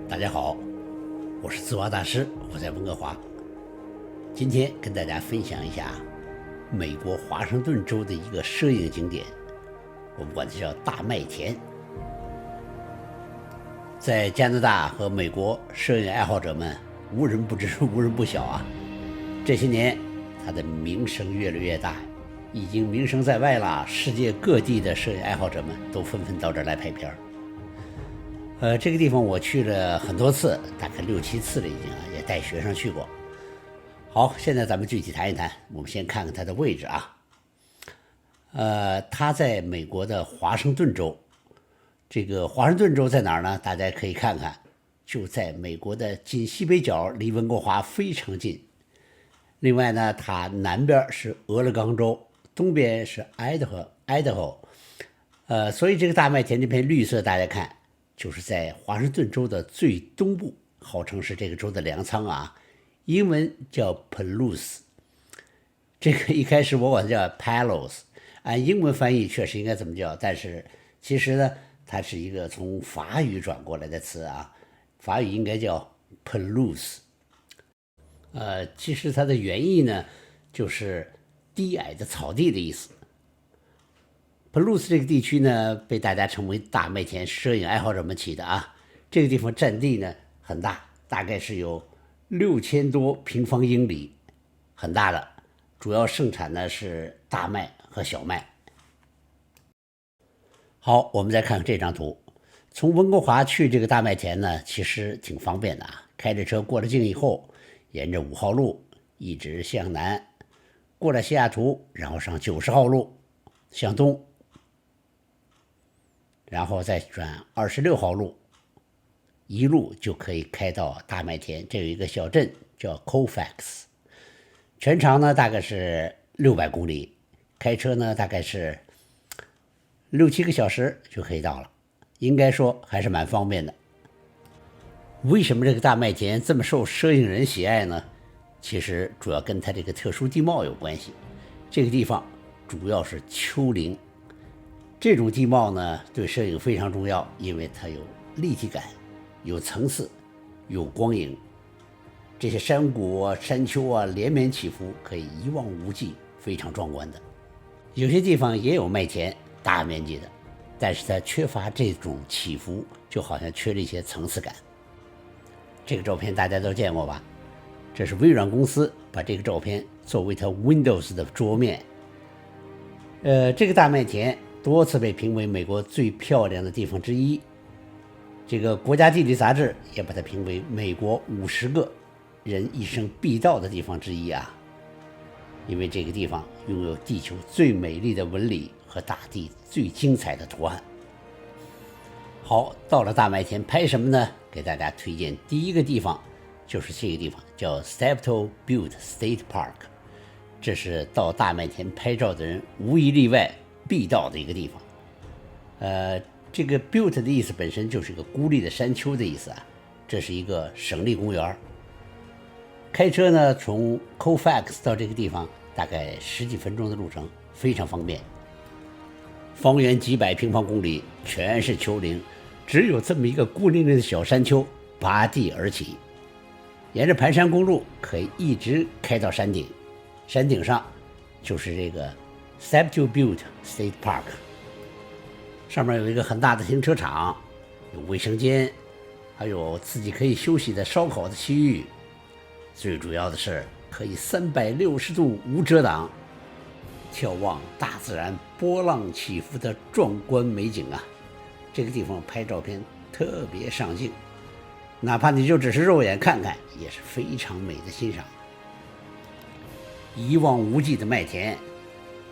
大家好，我是自挖大师，我在温哥华。今天跟大家分享一下美国华盛顿州的一个摄影景点，我们管它叫大麦田。在加拿大和美国，摄影爱好者们无人不知，无人不晓啊。这些年，它的名声越来越大，已经名声在外了。世界各地的摄影爱好者们都纷纷到这儿来拍片儿。这个地方我去了很多次，大概6、7次了已经啊，也带学生去过。好，现在咱们具体谈一谈，我们先看看它的位置啊。它在美国的华盛顿州。这个华盛顿州在哪儿呢？大家可以看看，就在美国的近西北角，离温哥华非常近。另外呢，它南边是俄勒冈州，东边是爱达荷。所以这个大麦田这片绿色，大家看，就是在华盛顿州的最东部，号称是这个州的粮仓啊，英文叫 Palouse。这个一开始我管它叫 Palos， 按英文翻译确实应该这么叫，但是其实呢，它是一个从法语转过来的词啊，法语应该叫 Palouse。其实它的原意呢，就是低矮的草地的意思。Palouse 这个地区呢，被大家称为大麦田，摄影爱好者们起的啊。这个地方占地呢很大，大概是有6000多平方英里，很大的。主要盛产呢是大麦和小麦。好，我们再看看这张图。从温哥华去这个大麦田呢，其实挺方便的啊。开着车过了境以后，沿着5号路一直向南，过了西雅图，然后上90号路向东，然后再转26号路，一路就可以开到大麦田。这有一个小镇叫 Colfax， 全长呢大概是600公里，开车呢大概是6、7个小时就可以到了，应该说还是蛮方便的。为什么这个大麦田这么受摄影人喜爱呢？其实主要跟它这个特殊地貌有关系。这个地方主要是丘陵，这种地貌呢对摄影非常重要，因为它有立体感，有层次，有光影。这些山谷啊、山丘啊连绵起伏，可以一望无际，非常壮观的。有些地方也有麦田，大面积的，但是它缺乏这种起伏，就好像缺了一些层次感。这个照片大家都见过吧？这是微软公司把这个照片作为它 Windows 的桌面。这个大麦田多次被评为美国最漂亮的地方之一。这个国家地理杂志也把它评为美国50个人一生必到的地方之一啊。因为这个地方拥有地球最美丽的纹理和大地最精彩的图案。好，到了大麦田拍什么呢？给大家推荐第一个地方就是这个地方，叫 Steptoe Butte State Park。 这是到大麦田拍照的人无一例外必到的一个地方。这个 Butte 的意思本身就是一个孤立的山丘的意思啊。这是一个省立公园，开车呢从 Colfax 到这个地方大概10几分钟的路程，非常方便。方圆几百平方公里全是丘陵，只有这么一个孤零零的小山丘拔地而起，沿着盘山公路可以一直开到山顶，山顶上就是这个 Steptoe Butte State Park。 上面有一个很大的停车场，有卫生间，还有自己可以休息的烧烤的区域，最主要的是可以360度无遮挡眺望大自然波浪起伏的壮观美景啊！这个地方拍照片特别上镜，哪怕你就只是肉眼看看，也是非常美的欣赏。一望无际的麦田，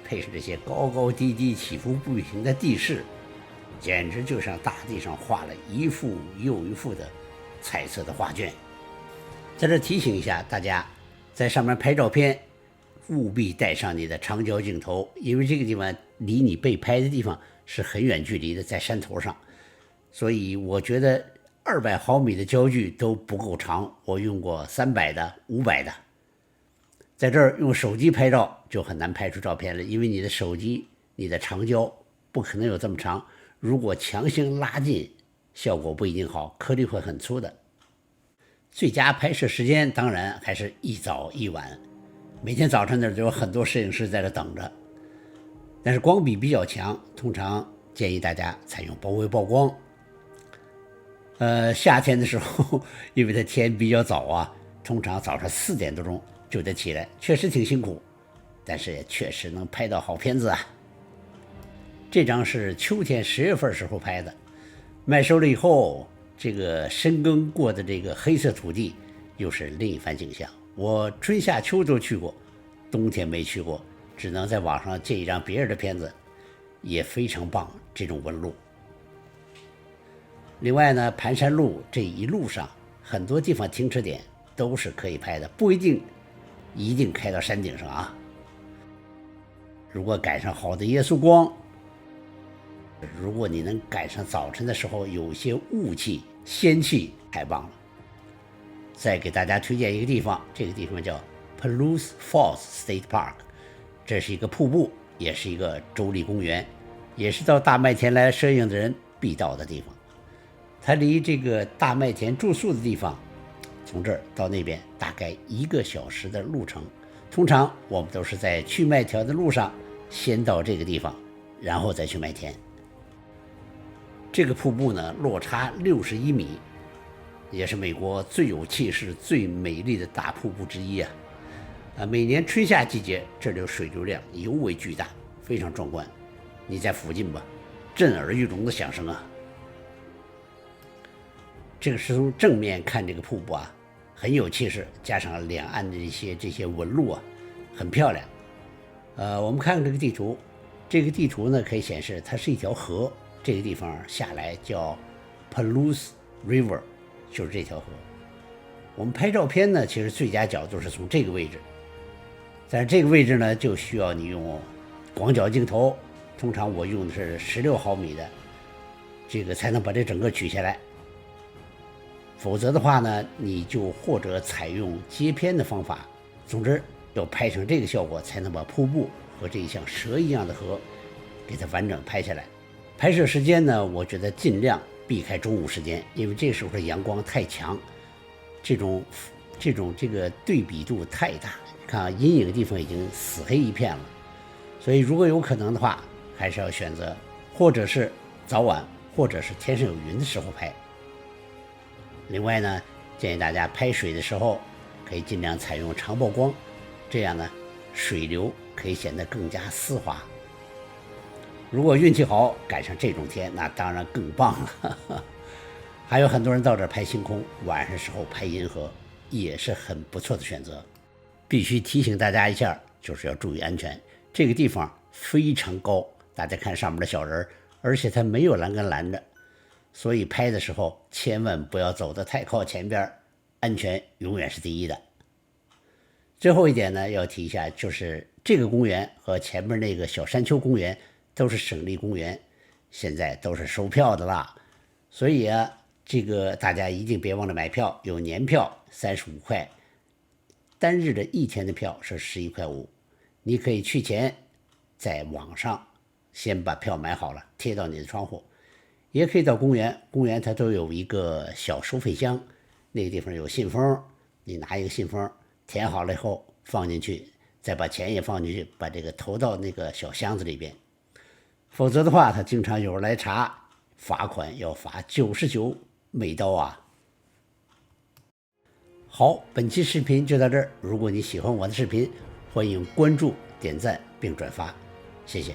配上这些高高低低、起伏不平的地势，简直就像大地上画了一幅又一幅的彩色的画卷。在这提醒一下大家，在上面拍照片务必带上你的长焦镜头，因为这个地方离你被拍的地方是很远距离的，在山头上，所以我觉得200毫米的焦距都不够长，我用过300的、500的。在这儿用手机拍照就很难拍出照片了，因为你的手机、你的长焦不可能有这么长，如果强行拉近，效果不一定好，颗粒会很粗的。最佳拍摄时间当然还是一早一晚，每天早晨那就有很多摄影师在这等着。但是光比比较强，通常建议大家采用包围曝光。夏天的时候，因为它天比较早啊，通常早上4点多钟就得起来，确实挺辛苦，但是也确实能拍到好片子啊。这张是秋天10月份时候拍的，麦收了以后，这个深耕过的这个黑色土地又是另一番景象。我春夏秋都去过，冬天没去过，只能在网上借一张别人的片子，也非常棒这种纹路。另外呢，盘山路这一路上很多地方停车点都是可以拍的，不一定开到山顶上啊。如果赶上好的夜宿光，如果你能赶上早晨的时候有些雾气仙气，太棒了。再给大家推荐一个地方，这个地方叫 Palouse Falls State Park， 这是一个瀑布，也是一个州立公园，也是到大麦田来摄影的人必到的地方。它离这个大麦田住宿的地方，从这儿到那边大概1个小时的路程。通常我们都是在去麦田的路上先到这个地方，然后再去麦田。这个瀑布呢，落差61米，也是美国最有气势、最美丽的大瀑布之一啊！每年春夏季节，这里的水流量尤为巨大，非常壮观。你在附近吧，震耳欲聋的响声啊！这个是从正面看这个瀑布啊，很有气势，加上两岸的这些纹路啊，很漂亮。我们看看这个地图，这个地图呢可以显示它是一条河，这个地方下来叫 Palouse River， 就是这条河。我们拍照片呢，其实最佳角度是从这个位置，但是这个位置呢就需要你用广角镜头，通常我用的是16毫米的，这个才能把这整个取下来。否则的话呢，你就或者采用接片的方法，总之要拍成这个效果，才能把瀑布和这像蛇一样的河给它完整拍下来。拍摄时间呢，我觉得尽量避开中午时间，因为这时候的阳光太强，这个对比度太大。你看啊，阴影的地方已经死黑一片了，所以如果有可能的话，还是要选择或者是早晚，或者是天上有云的时候拍。另外呢，建议大家拍水的时候可以尽量采用长曝光，这样呢水流可以显得更加丝滑。如果运气好赶上这种天，那当然更棒了。还有很多人到这儿拍星空，晚上时候拍银河也是很不错的选择。必须提醒大家一下，就是要注意安全。这个地方非常高，大家看上面的小人，而且它没有栏杆拦着，所以拍的时候千万不要走得太靠前边，安全永远是第一的。最后一点呢，要提一下，就是这个公园和前面那个小山丘公园都是省立公园，现在都是收票的啦。所以啊，这个大家一定别忘了买票，有年票35块，单日的1天的票是11.5块。你可以去前在网上先把票买好了，贴到你的窗户。也可以到公园，公园它都有一个小收费箱，那个地方有信封，你拿一个信封填好了以后放进去，再把钱也放进去，把这个投到那个小箱子里边。否则的话，他经常有人来查，罚款要罚99美刀啊。好，本期视频就到这儿。如果你喜欢我的视频，欢迎关注、点赞并转发，谢谢。